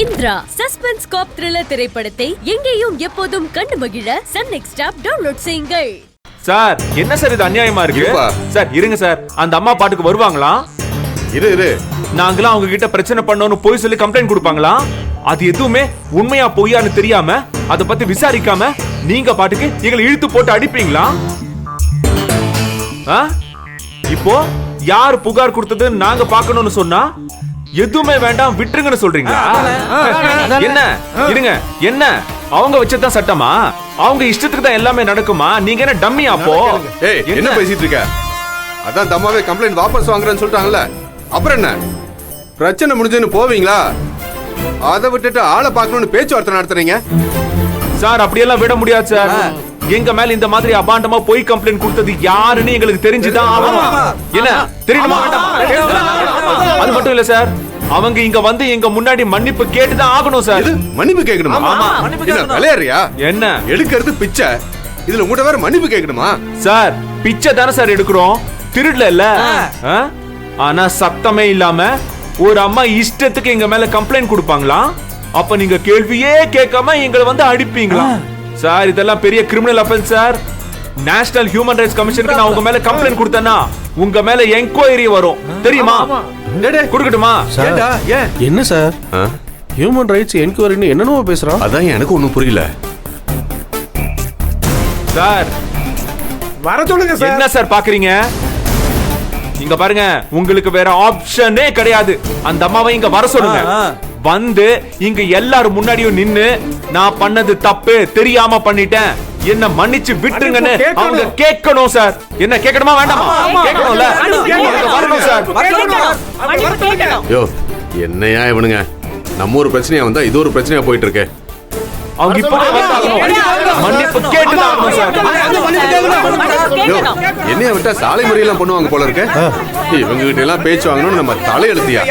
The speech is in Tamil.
இந்திரா சஸ்பென்ஸ் காப் த்ரில்லர் திரைப்படத்தை எங்கேயும் எப்போதும் கண்டு மகிழ சன் நெக்ஸ்ட் ஆப் டவுன்லோட் செய்யுங்கள். சார் என்ன சார் இது அநியாயமா இருக்கு? சார் இருங்க சார், அந்த அம்மா பாட்டுக்கு வருவாங்களா? இரு நாங்களாம் அவங்க கிட்ட பிரச்சனை பண்ணோம்னு போய் சொல்லி கம்ப்ளைண்ட் கொடுப்பாங்களா? அது எதுவுமே உண்மையா பொய்யான்னு தெரியாம அத பத்தி விசாரிக்காம நீங்க பாட்டுக்கு எங்களை இழுத்து போட்டு அடிப்பீங்களா? இப்போ யார் புகார் கொடுத்தது நாங்க பாக்கணும்னு சொன்னா எதுவுமே வேண்டாம் விட்டுருங்கன்னு சொல்றீங்களா? என்ன இருங்க, என்ன அவங்க வச்சதான் சட்டமா? அவங்க இஷ்டத்துக்கு தான் எல்லாமே நடக்குமா? நீங்க என்ன டம்மி? அப்போ என்ன பேசிட்டு இருக்க? அதான் தம்மாவே கம்ப்ளைண்ட் வாபஸ் வாங்குறேன்னு சொல்லிட்டாங்கல்ல, அப்புறம் என்ன பிரச்சனை முடிஞ்சுன்னு போவீங்களா? அதை விட்டுட்டு ஆளை பார்க்கணும்னு பேச்சுவார்த்தை நடத்துறீங்க சார். அப்படியெல்லாம் விட முடியாது சார். எங்க மேல இந்த மாதிரி அபாண்டமா போய் கம்ப்ளைண்ட் கொடுத்தது யாருன்னு எங்களுக்கு தெரிஞ்சுதான் ஆகணும். என்ன தெரியுமா? அது மட்டும் இல்ல சார், அவங்க இங்க வந்து எங்க முன்னாடி மன்னிப்பு கேட்டுதான் ஆகணும் சார். மன்னிப்பு கேட்கணுமா? விளையாடுறியா? என்ன எடுக்கிறது பிச்சை, இதுல உங்கள்ட்ட வேற மன்னிப்பு கேட்கணுமா? சார் பிச்சை தானே சார் எடுக்கிறோம், திருடல இல்ல. ஆனா சத்தமே இல்லாம ஒரு அம்மா இஷ்டத்துக்கு எங்க மேல கம்ப்ளைண்ட் கொடுப்பாங்களா? அப்ப நீங்க கேள்வியே கேட்காம எங்களை வந்து அடிப்பீங்களா? சார் இதெல்லாம் பெரிய criminal offence sir. National human rights கமிஷனுக்கு நான் உங்க மேல கம்ப்ளைண்ட் கொடுத்தேன்னா உங்க மேல என்கொயரி வரும் தெரியுமா? கொடுக்கட்டுமா? என்ன சார் ஹியூமன் ரைட்ஸ் என்கொயரின்னு என்னென்னமோ பேசுறான்? அதான் எனக்கு ஒண்ணும் புரியல சார். வர சொல்லுங்க சார். என்ன சார் பாக்குறீங்க? இங்க பாருங்க, உங்களுக்கு வேற ஆப்ஷனே கிடையாது. அந்த அம்மாவை இங்க வர சொல்லுங்க. வந்து இங்க எல்லாரும் முன்னாடியும் நின்னு நான் பண்ணது தப்பு, தெரியாம பண்ணிட்டேன், என்ன மன்னிச்சு விட்டுருங்கன்னு அவங்க கேட்கணும் சார். என்ன கேட்கணுமா வேண்டாமா? கேட்கணும்ல, வரணும் சார். யோ என்னையா இவனுங்க, நம்ம ஒரு பிரச்சனையா வந்தா இது ஒரு பிரச்சனையா போயிட்டு இருக்கு. அவங்க இப்பவே மன்னிப்பு கேட்டுதான் சார். என்னைய விட்டா சாலை முறையெல்லாம் பண்ணுவாங்க போல இருக்கு. இவங்க கிட்ட எல்லாம் பேச்சு வாங்கணும்னு நம்ம தலையெழுத்தியா?